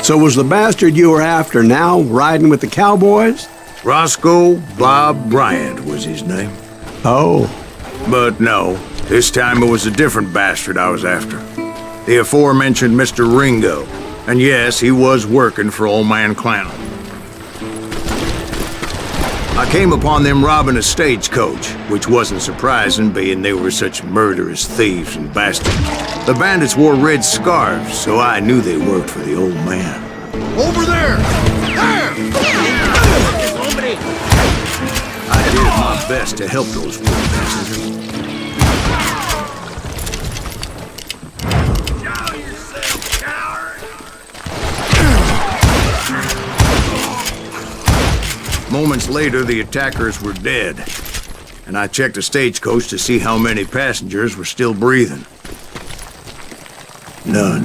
So was the bastard you were after now riding with the cowboys? Roscoe Bob Bryant was his name. Oh. But no, this time it was a different bastard I was after. The aforementioned Mr. Ringo. And yes, he was working for Old Man Clown. I came upon them robbing a stagecoach, which wasn't surprising, being they were such murderous thieves and bastards. The bandits wore red scarves, so I knew they worked for the old man. Over there! There! I did my best to help those poor passengers. Moments later, the attackers were dead, and I checked the stagecoach to see how many passengers were still breathing. None.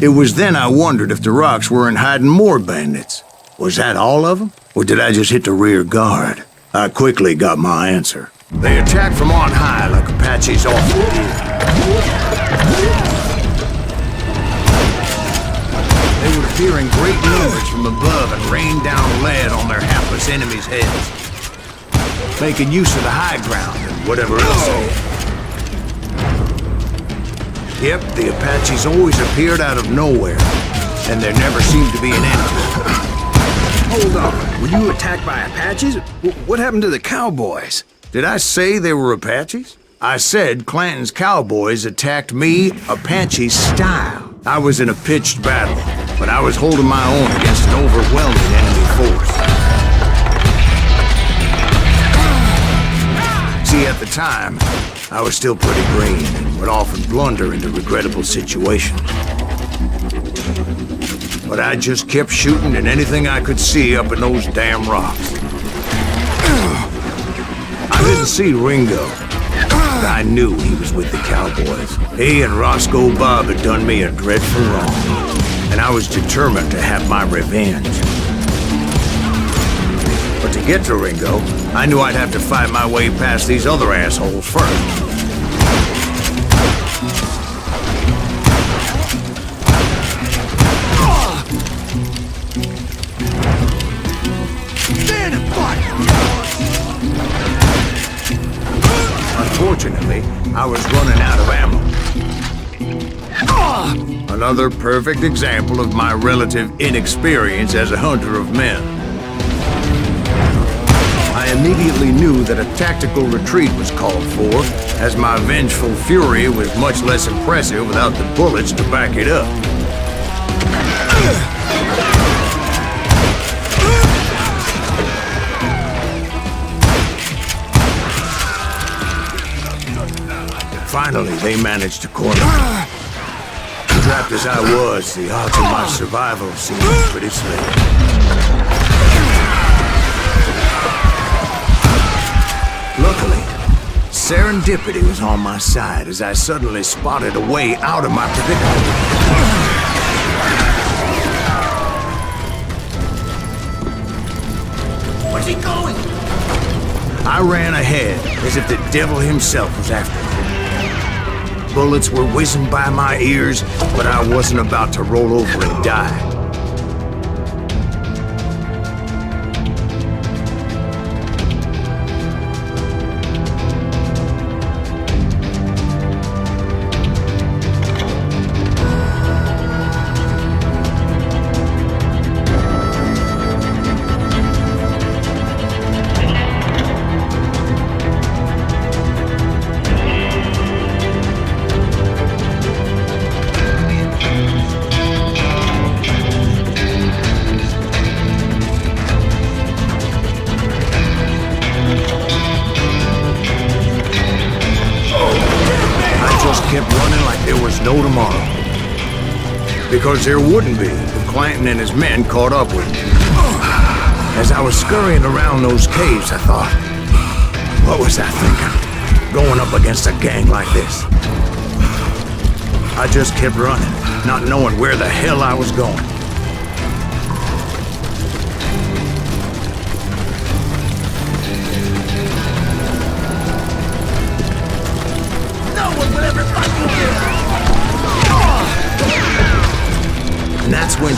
It was then I wondered if the rocks weren't hiding more bandits. Was that all of them? Or did I just hit the rear guard? I quickly got my answer. They attacked from on high like Apaches often did. They would appear in great numbers from above and rain down lead on their hapless enemies' heads, making use of the high ground and whatever else they had. Yep, the Apaches always appeared out of nowhere, and there never seemed to be an end to it. Hold on, were you attacked by Apaches? What happened to the cowboys? Did I say they were Apaches? I said Clanton's cowboys attacked me Apache style. I was in a pitched battle, but I was holding my own against an overwhelming enemy force. See, at the time, I was still pretty green and would often blunder into regrettable situations. But I just kept shooting at anything I could see up in those damn rocks. I didn't see Ringo, but I knew he was with the cowboys. He and Roscoe Bob had done me a dreadful wrong, and I was determined to have my revenge. But to get to Ringo, I knew I'd have to fight my way past these other assholes first. Unfortunately, I was running out of ammo. Another perfect example of my relative inexperience as a hunter of men. I immediately knew that a tactical retreat was called for, as my vengeful fury was much less impressive without the bullets to back it up. Finally, they managed to corner me. Trapped as I was, the odds of my survival seemed pretty slim. Luckily, serendipity was on my side as I suddenly spotted a way out of my predicament. Where's he going? I ran ahead as if the devil himself was after me. Bullets were whizzing by my ears, but I wasn't about to roll over and die. Kept running like there was no tomorrow. Because there wouldn't be if Clanton and his men caught up with me. As I was scurrying around those caves, I thought, what was I thinking? Going up against a gang like this? I just kept running, not knowing where the hell I was going.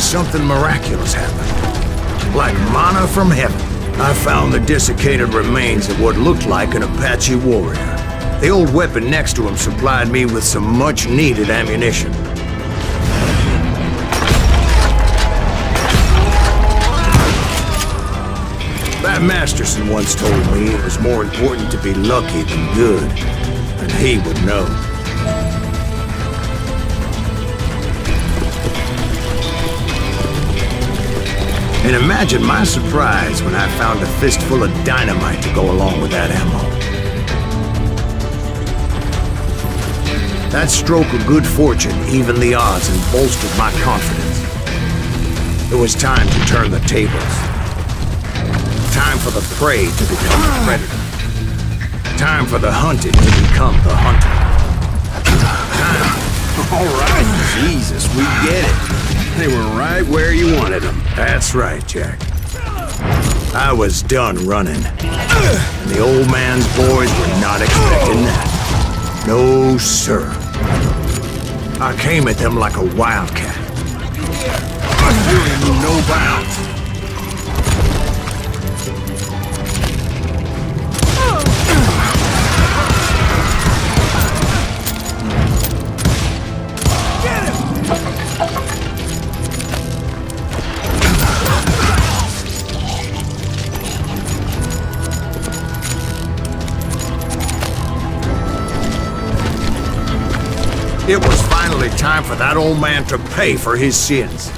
something miraculous happened. Like manna from heaven. I found the desiccated remains of what looked like an Apache warrior. The old weapon next to him supplied me with some much-needed ammunition. That Masterson once told me it was more important to be lucky than good, and he would know. And imagine my surprise when I found a fistful of dynamite to go along with that ammo. That stroke of good fortune evened the odds and bolstered my confidence. It was time to turn the tables. Time for the prey to become the predator. Time for the hunted to become the hunter. All right, Jesus, we get it. They were right where you wanted them. That's right, Jack. I was done running. And the old man's boys were not expecting that. No, sir. I came at them like a wildcat. Fearing no bounds. It was finally time for that old man to pay for his sins.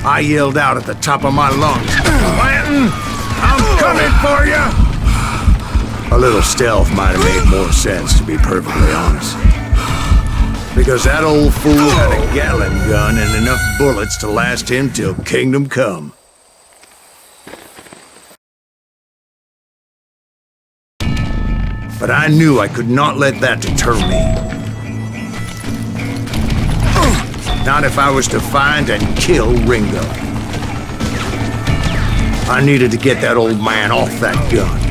I yelled out at the top of my lungs, "Clanton, I'm coming for you!" A little stealth might have made more sense, to be perfectly honest. Because that old fool had a Gatling gun and enough bullets to last him till kingdom come. But I knew I could not let that deter me. Not if I was to find and kill Ringo. I needed to get that old man off that gun.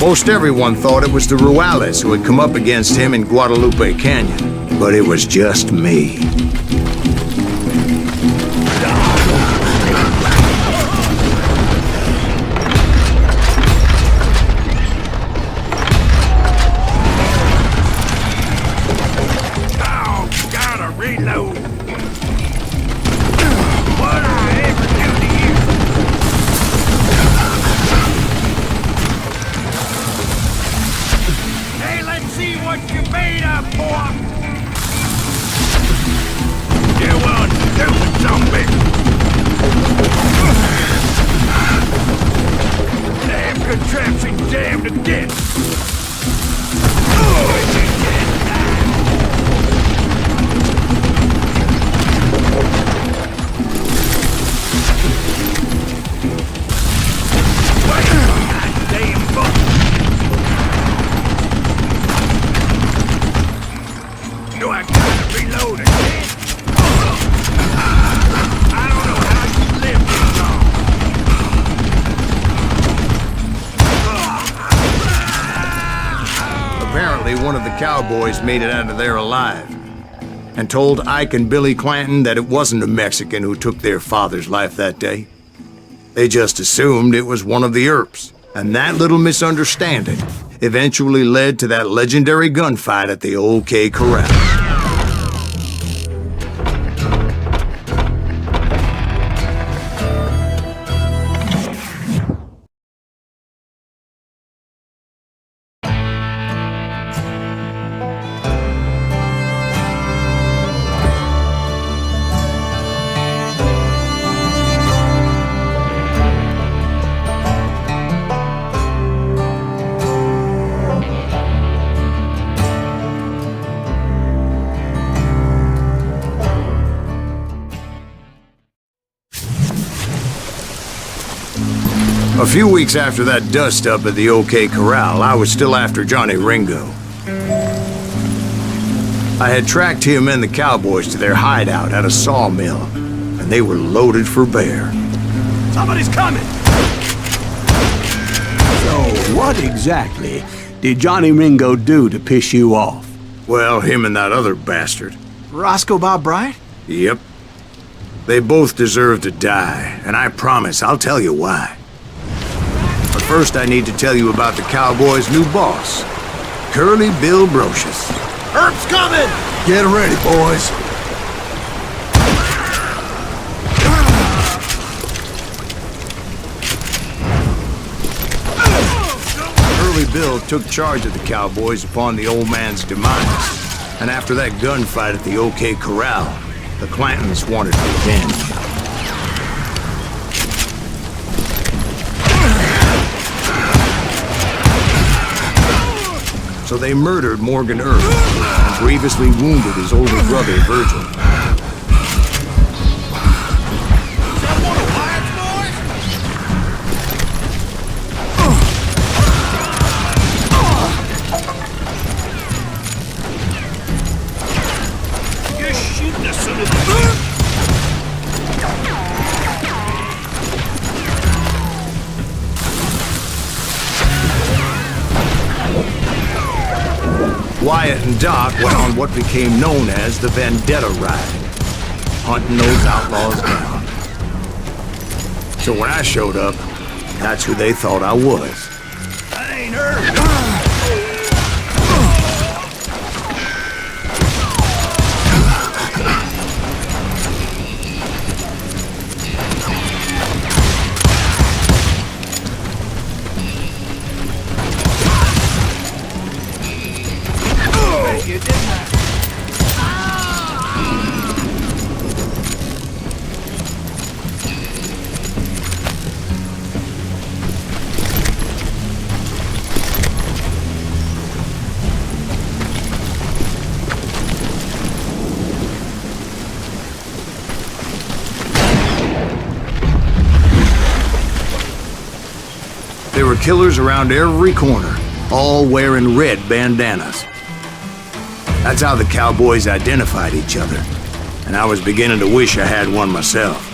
Most everyone thought it was the Ruales who had come up against him in Guadalupe Canyon, but it was just me. One of the cowboys made it out of there alive and told Ike and Billy Clanton that it wasn't a Mexican who took their father's life that day. They just assumed it was one of the Earps, and that little misunderstanding eventually led to that legendary gunfight at the OK Corral. A few weeks after that dust-up at the OK Corral, I was still after Johnny Ringo. I had tracked him and the cowboys to their hideout at a sawmill, and they were loaded for bear. Somebody's coming! So, what exactly did Johnny Ringo do to piss you off? Well, him and that other bastard. Roscoe Bob Bright? Yep. They both deserve to die, and I promise I'll tell you why. But first I need to tell you about the cowboys' new boss, Curly Bill Brocious. Earp's coming! Get ready, boys. Curly Bill took charge of the cowboys upon the old man's demise, and after that gunfight at the OK Corral, the Clantons wanted revenge. So they murdered Morgan Earp and grievously wounded his older brother, Virgil. Wyatt and Doc went on what became known as the Vendetta Ride, hunting those outlaws down. So when I showed up, that's who they thought I was. That ain't her! There were killers around every corner, all wearing red bandanas. That's how the cowboys identified each other, and I was beginning to wish I had one myself.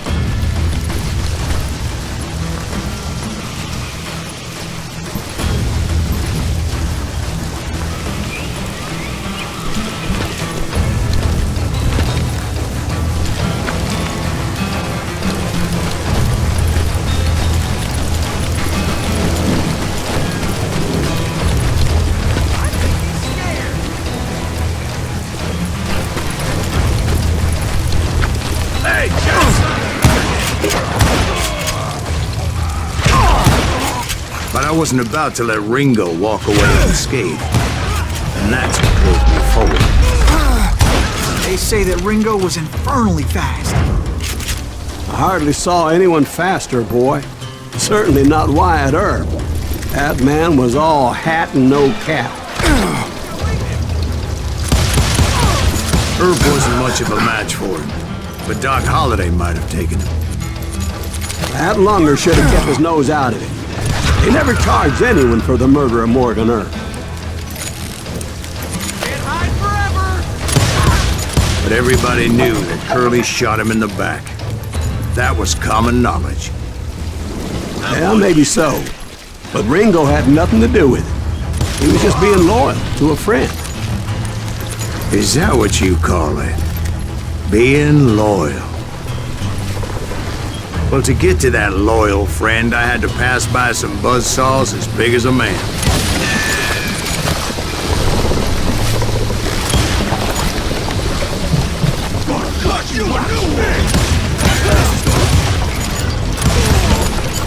wasn't about to let Ringo walk away unscathed. And that's what drove me forward. They say that Ringo was infernally fast. I hardly saw anyone faster, boy. Certainly not Wyatt Earp. That man was all hat and no cap. Earp wasn't much of a match for him, but Doc Holliday might have taken him. That Lunger should have kept his nose out of it. He never charged anyone for the murder of Morgan Earp. Can't hide forever! But everybody knew that Curly shot him in the back. That was common knowledge. Yeah, maybe so. But Ringo had nothing to do with it. He was just being loyal to a friend. Is that what you call it? Being loyal? Well, to get to that loyal friend, I had to pass by some buzzsaws as big as a man.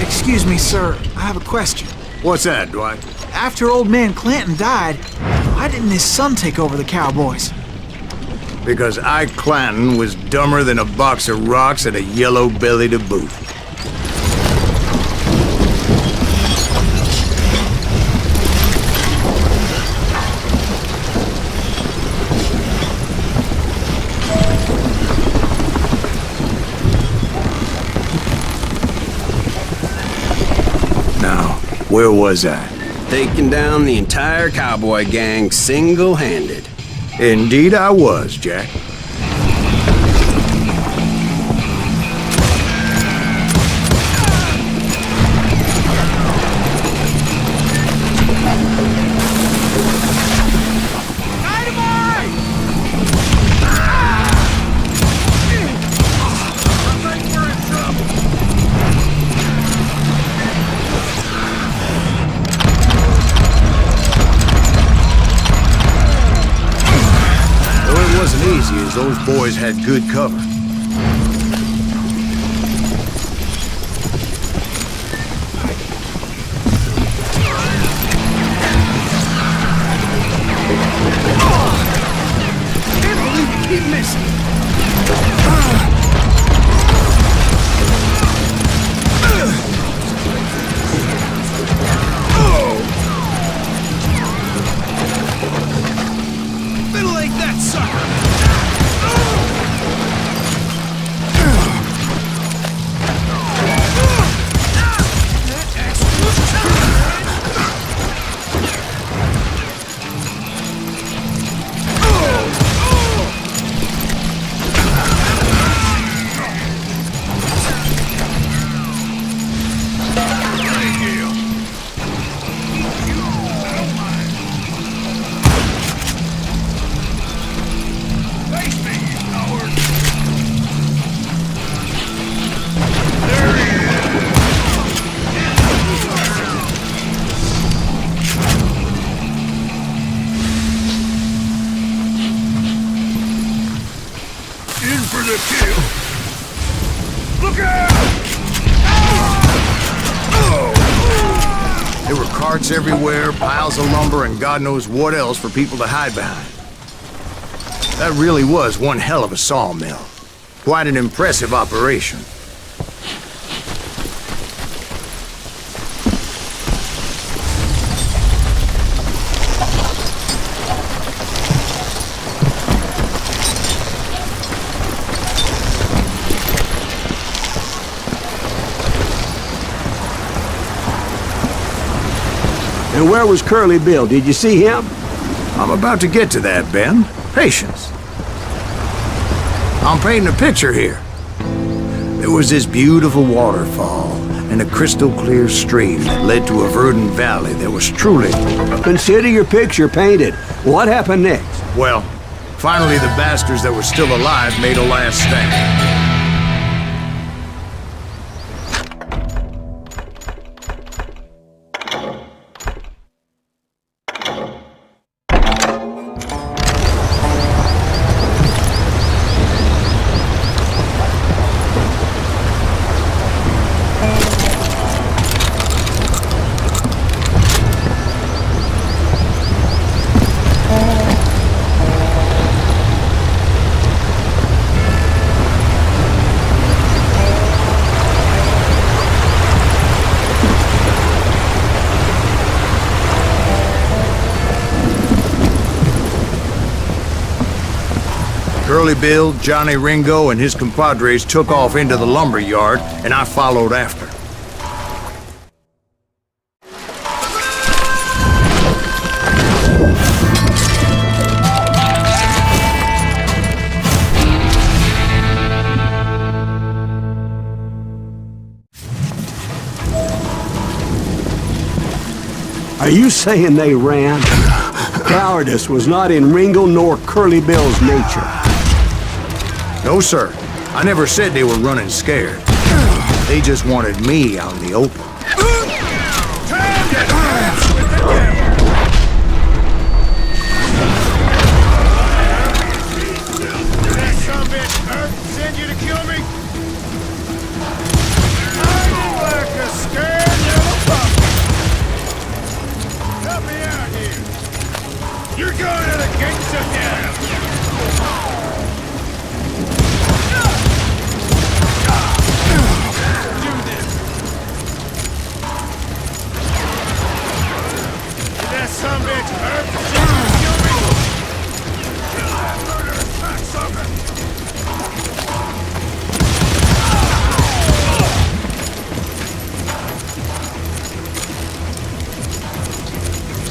Excuse me, sir. I have a question. What's that, Dwight? After old man Clanton died, why didn't his son take over the Cowboys? Because Ike Clanton was dumber than a box of rocks and a yellow belly to boot. Now, where was I? Taking down the entire cowboy gang single-handed. Indeed I was, Jack. Those boys had good cover. Can't believe you keep missing. Middle-leg that sucker! There were carts everywhere, piles of lumber, and God knows what else for people to hide behind. That really was one hell of a sawmill. Quite an impressive operation. And where was Curly Bill? Did you see him? I'm about to get to that, Ben. Patience. I'm painting a picture here. There was this beautiful waterfall and a crystal clear stream that led to a verdant valley that was truly... Consider your picture painted. What happened next? Well, finally the bastards that were still alive made a last stand. Curly Bill, Johnny Ringo, and his compadres took off into the lumber yard, and I followed after. Are you saying they ran? Cowardice was not in Ringo nor Curly Bill's nature. No, sir. I never said they were running scared. They just wanted me out in the open. You're going to the gates of hell! Do this! Did that son of a bitch hurt? Kill me! Kill that murderous cocksucker!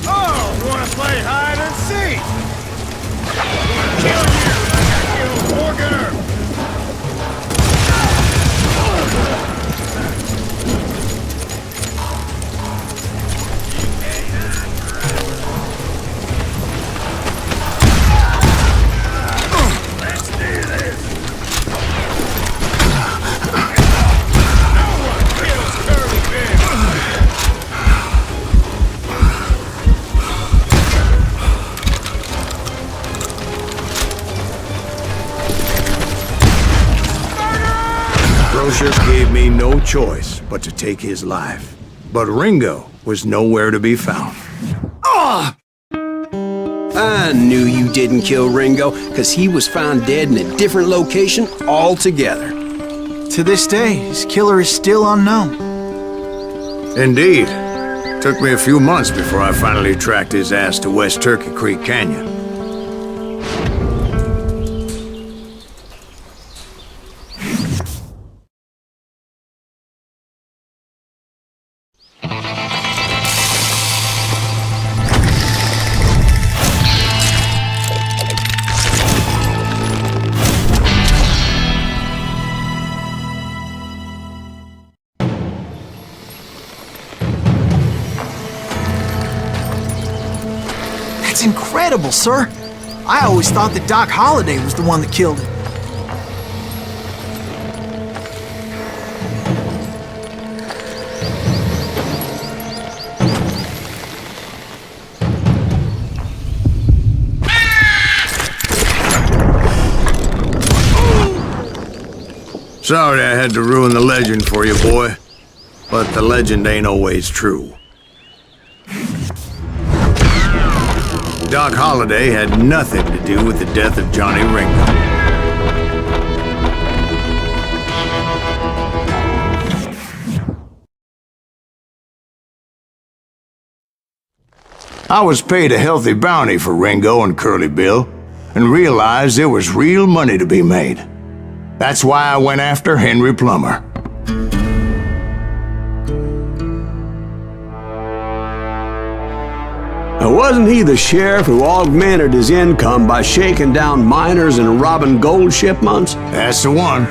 Oh, wanna play hide and seek? Kill you like I killed Morgan. Let's do this. No one kills Curly Bill. Brocious gave me no choice but to take his life. But Ringo was nowhere to be found. I knew you didn't kill Ringo, because he was found dead in a different location altogether. To this day, his killer is still unknown. Indeed. Took me a few months before I finally tracked his ass to West Turkey Creek Canyon. That's incredible, sir. I always thought that Doc Holliday was the one that killed him. Sorry I had to ruin the legend for you, boy. But the legend ain't always true. Doc Holliday had nothing to do with the death of Johnny Ringo. I was paid a healthy bounty for Ringo and Curly Bill, and realized there was real money to be made. That's why I went after Henry Plummer. Now, wasn't he the sheriff who augmented his income by shaking down miners and robbing gold shipments? That's the one.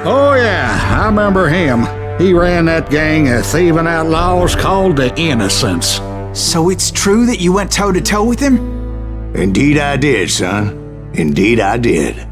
Oh yeah, I remember him. He ran that gang of thieving outlaws called the Innocents. So it's true that you went toe-to-toe with him? Indeed I did, son. Indeed I did.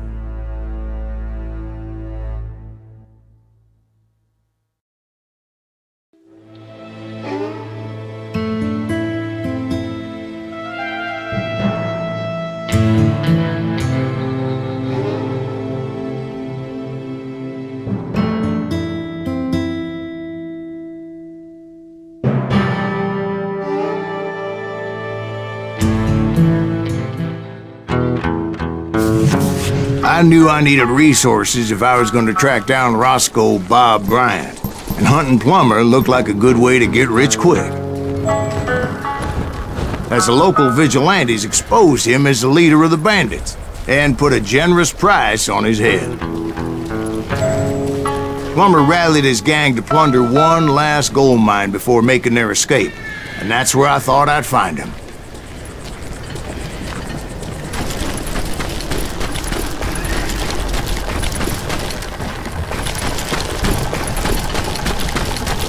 I knew I needed resources if I was going to track down Roscoe Bob Bryant, and hunting Plummer looked like a good way to get rich quick. As the local vigilantes exposed him as the leader of the bandits, and put a generous price on his head. Plummer rallied his gang to plunder one last gold mine before making their escape, and that's where I thought I'd find him.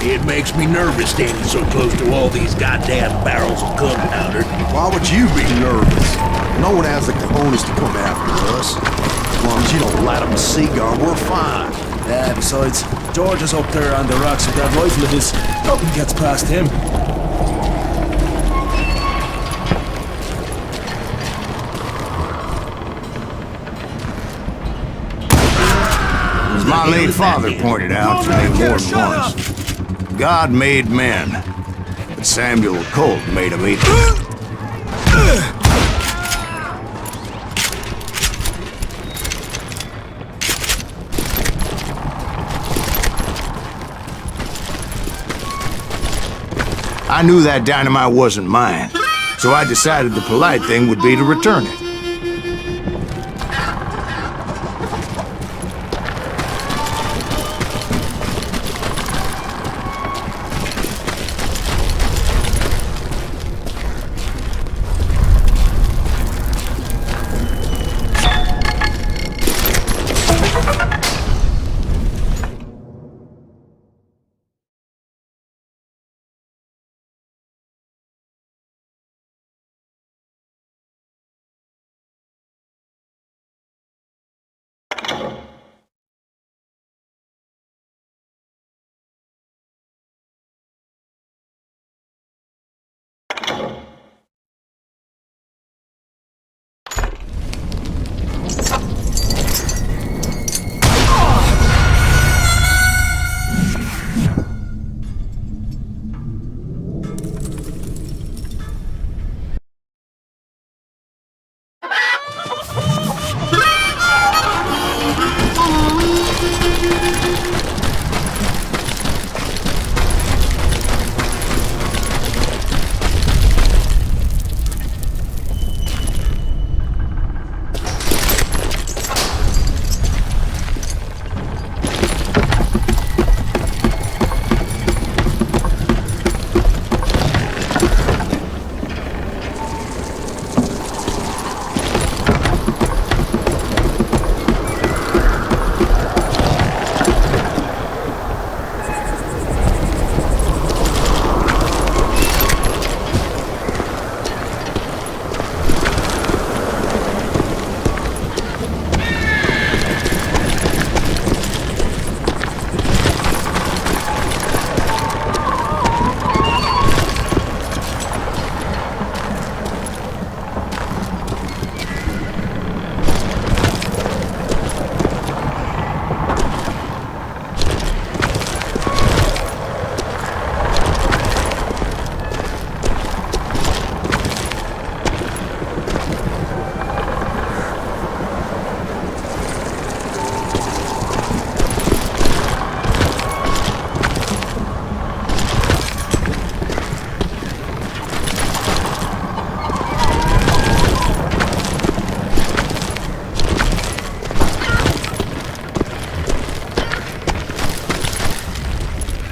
It makes me nervous standing so close to all these goddamn barrels of gunpowder. Why would you be nervous? No one has the cojones to come after us. As long as you don't light up a cigar, we're fine. Yeah, besides, George is up there on the rocks with that rifle of his. Nothing gets past him. As my late father pointed out to me more than once, God made men, but Samuel Colt made them equal. I knew that dynamite wasn't mine, so I decided the polite thing would be to return it.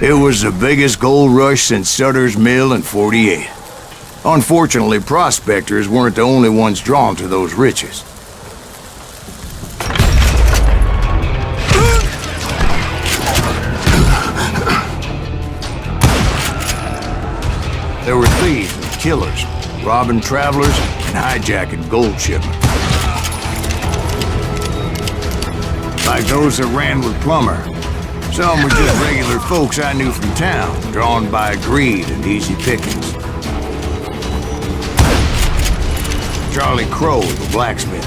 It was the biggest gold rush since Sutter's Mill in '48. Unfortunately, prospectors weren't the only ones drawn to those riches. There were thieves and killers, robbing travelers and hijacking gold shipments. Like those that ran with Plummer. Some were just regular folks I knew from town, drawn by greed and easy pickings. Charlie Crow, the blacksmith.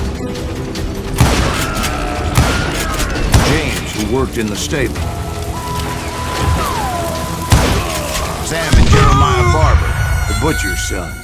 James, who worked in the stable. Sam and Jeremiah Barber, the butcher's sons.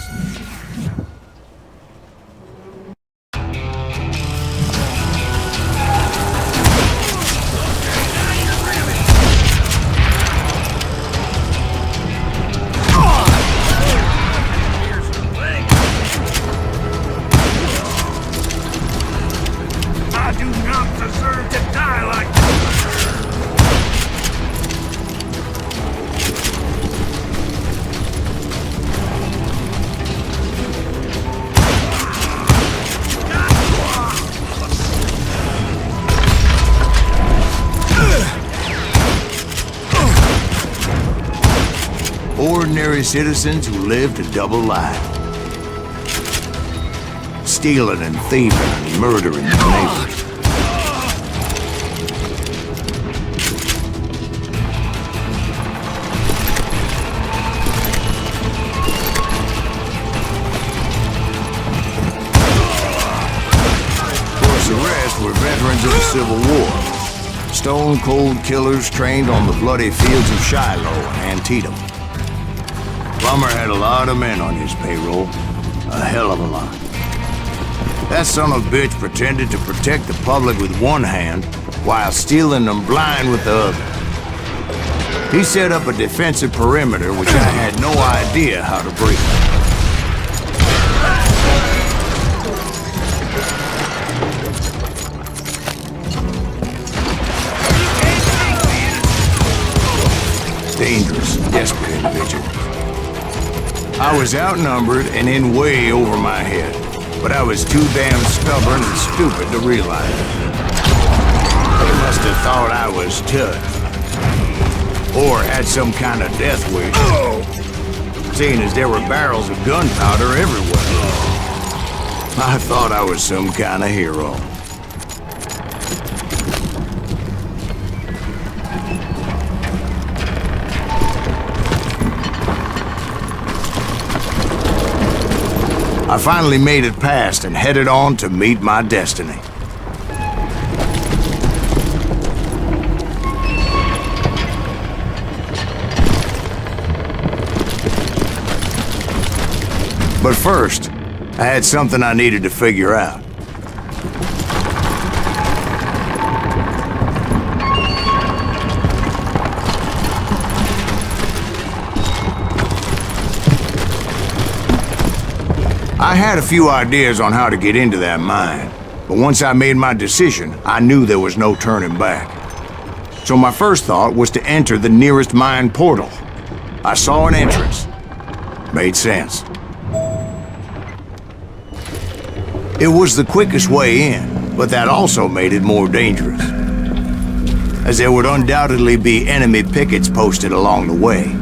ordinary citizens who lived a double life. Stealing and thieving and murdering their neighbors. The rest were veterans of the Civil War. Stone-cold killers trained on the bloody fields of Shiloh and Antietam. Plummer had a lot of men on his payroll. A hell of a lot. That son of a bitch pretended to protect the public with one hand while stealing them blind with the other. He set up a defensive perimeter which I had no idea how to breach. Dangerous, desperate individual. I was outnumbered and in way over my head, but I was too damn stubborn and stupid to realize it. They must have thought I was tough, or had some kind of death wish, seeing as there were barrels of gunpowder everywhere. I thought I was some kind of hero. I finally made it past and headed on to meet my destiny. But first, I had something I needed to figure out. I had a few ideas on how to get into that mine, but once I made my decision, I knew there was no turning back. So my first thought was to enter the nearest mine portal. I saw an entrance. Made sense. It was the quickest way in, but that also made it more dangerous, as there would undoubtedly be enemy pickets posted along the way.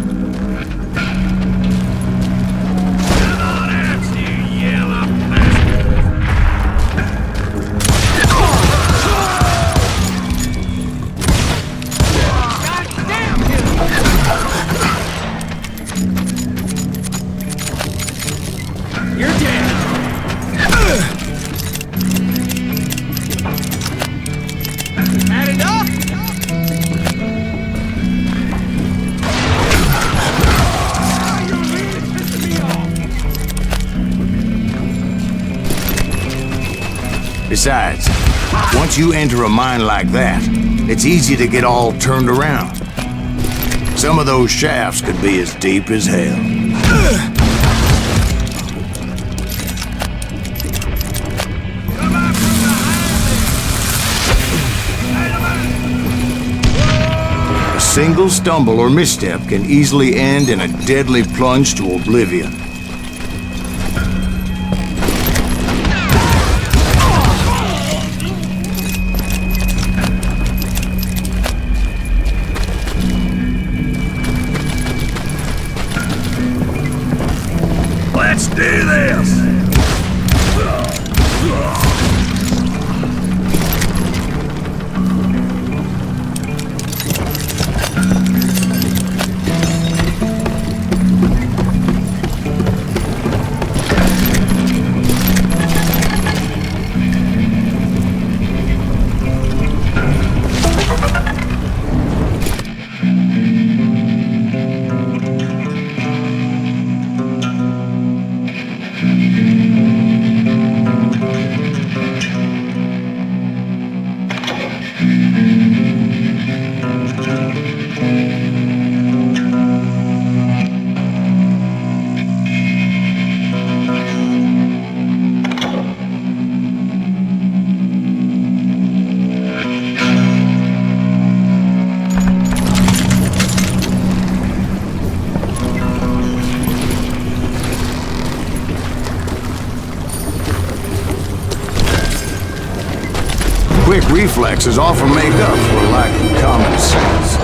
Besides, once you enter a mine like that, it's easy to get all turned around. Some of those shafts could be as deep as hell. A single stumble or misstep can easily end in a deadly plunge to oblivion. Let's do this! Quick reflexes often make up for a lack of common sense.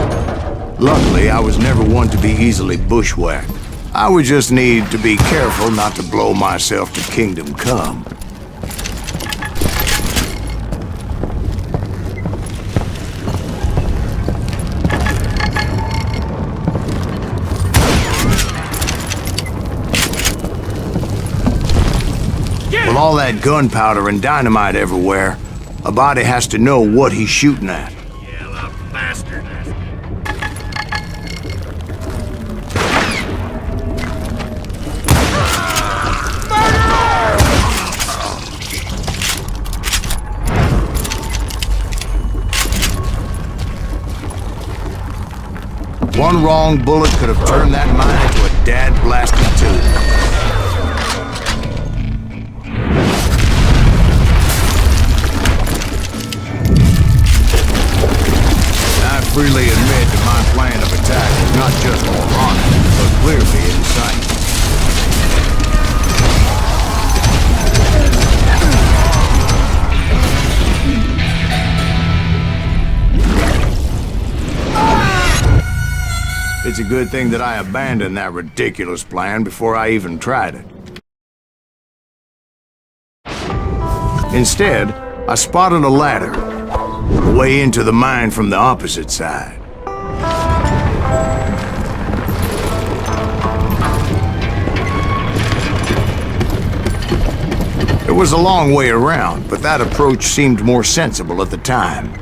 Luckily, I was never one to be easily bushwhacked. I would just need to be careful not to blow myself to kingdom come. With all that gunpowder and dynamite everywhere, a body has to know what he's shooting at. Yellow bastard. One wrong bullet could have turned that mine into a dad-blasted tube. Freely admit that my plan of attack is not just moronic, but clearly insane. It's a good thing that I abandoned that ridiculous plan before I even tried it. Instead, I spotted a ladder. A way into the mine from the opposite side. It was a long way around, but that approach seemed more sensible at the time.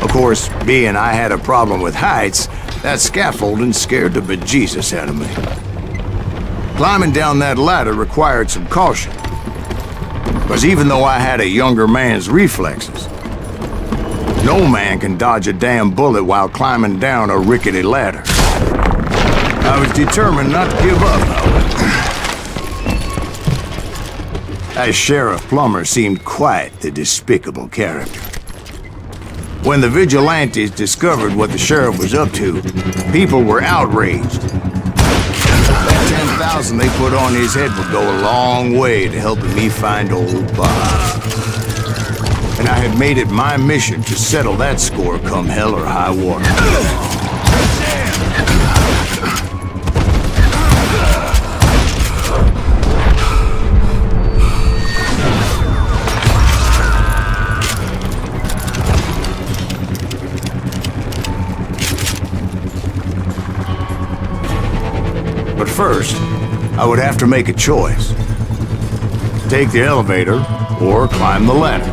Of course, being I had a problem with heights, that scaffolding scared the bejesus out of me. Climbing down that ladder required some caution, because even though I had a younger man's reflexes, no man can dodge a damn bullet while climbing down a rickety ladder. I was determined not to give up, however. That Sheriff Plummer seemed quite the despicable character. When the vigilantes discovered what the sheriff was up to, people were outraged. That 10,000 they put on his head would go a long way to helping me find old Bob. And I had made it my mission to settle that score come hell or high water. But first, I would have to make a choice. Take the elevator or climb the ladder.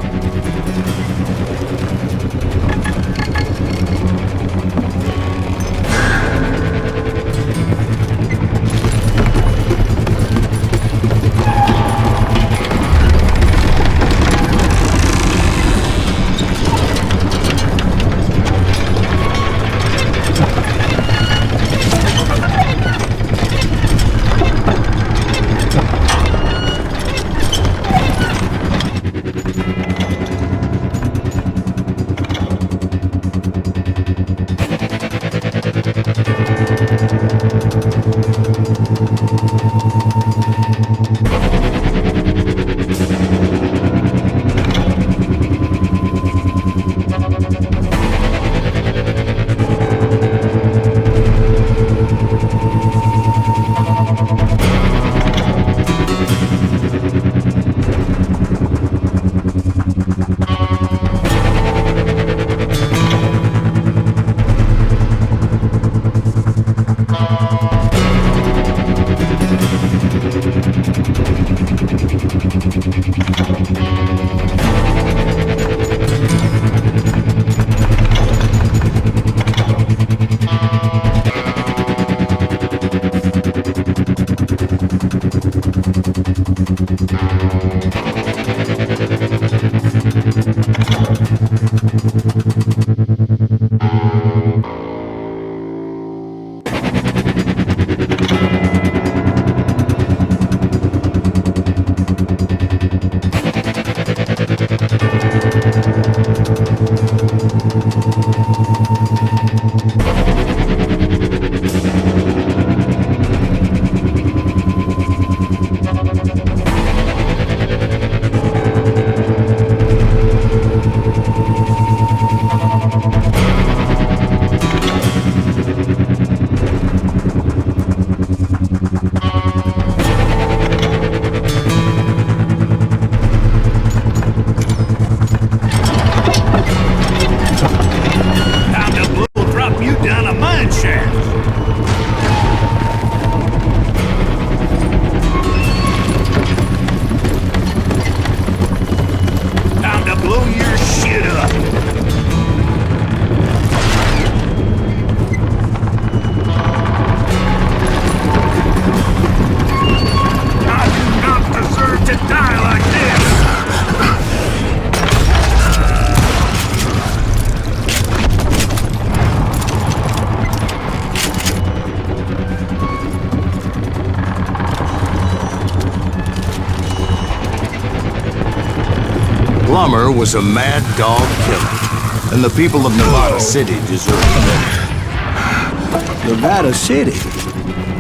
Plumber was a mad dog killer, and the people of Nevada City deserved it. Nevada City?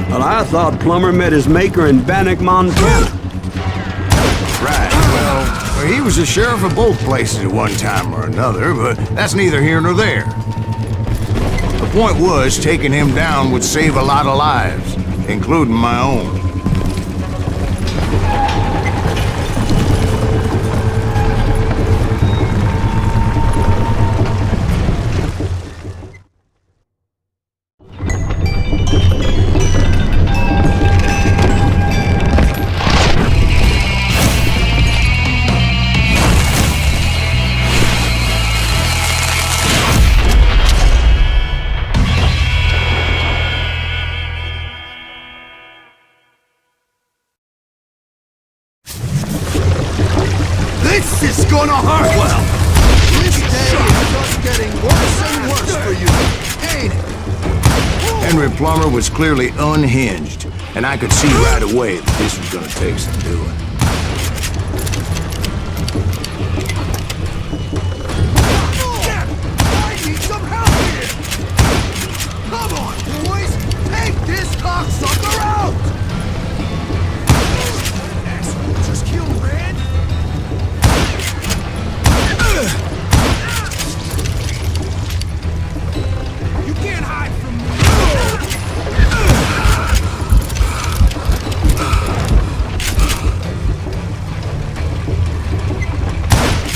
Well, I thought Plumber met his maker in Bannock, Montana. Right, well, he was the sheriff of both places at one time or another, but that's neither here nor there. The point was, taking him down would save a lot of lives, including my own. This is gonna hurt! Well, this day is just getting worse and worse for you, ain't it? Henry Plummer was clearly unhinged, and I could see right away that this was gonna take some doing. I need some help here! Come on, boys! Take this cocksucker out! Asshole just killed Red? You can't hide from me!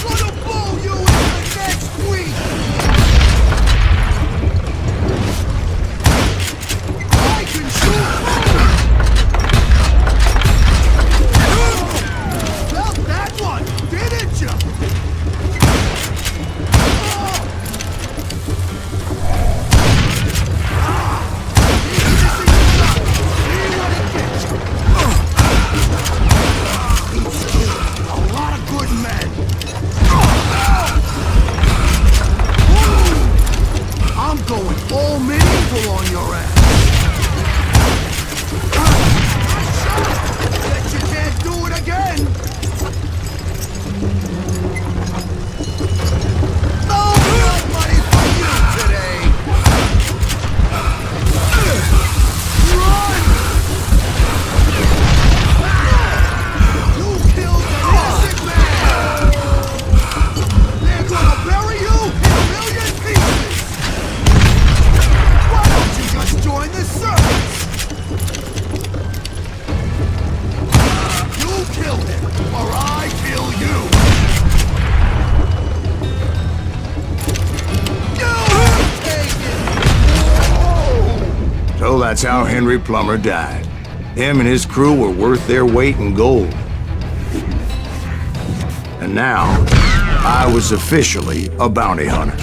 Gonna blow you into next week! I can shoot! Felt that one, didn't you? A lot of good men. I'm going all medieval on your ass. Bet you can't do it again. No blood money for you today. Run! You killed an innocent man! They're gonna bury you in a million pieces! Why don't you just join the service? You kill him, or I kill you! You take it! Whoa! So that's how Henry Plummer died. Him and his crew were worth their weight in gold. And now, I was officially a bounty hunter.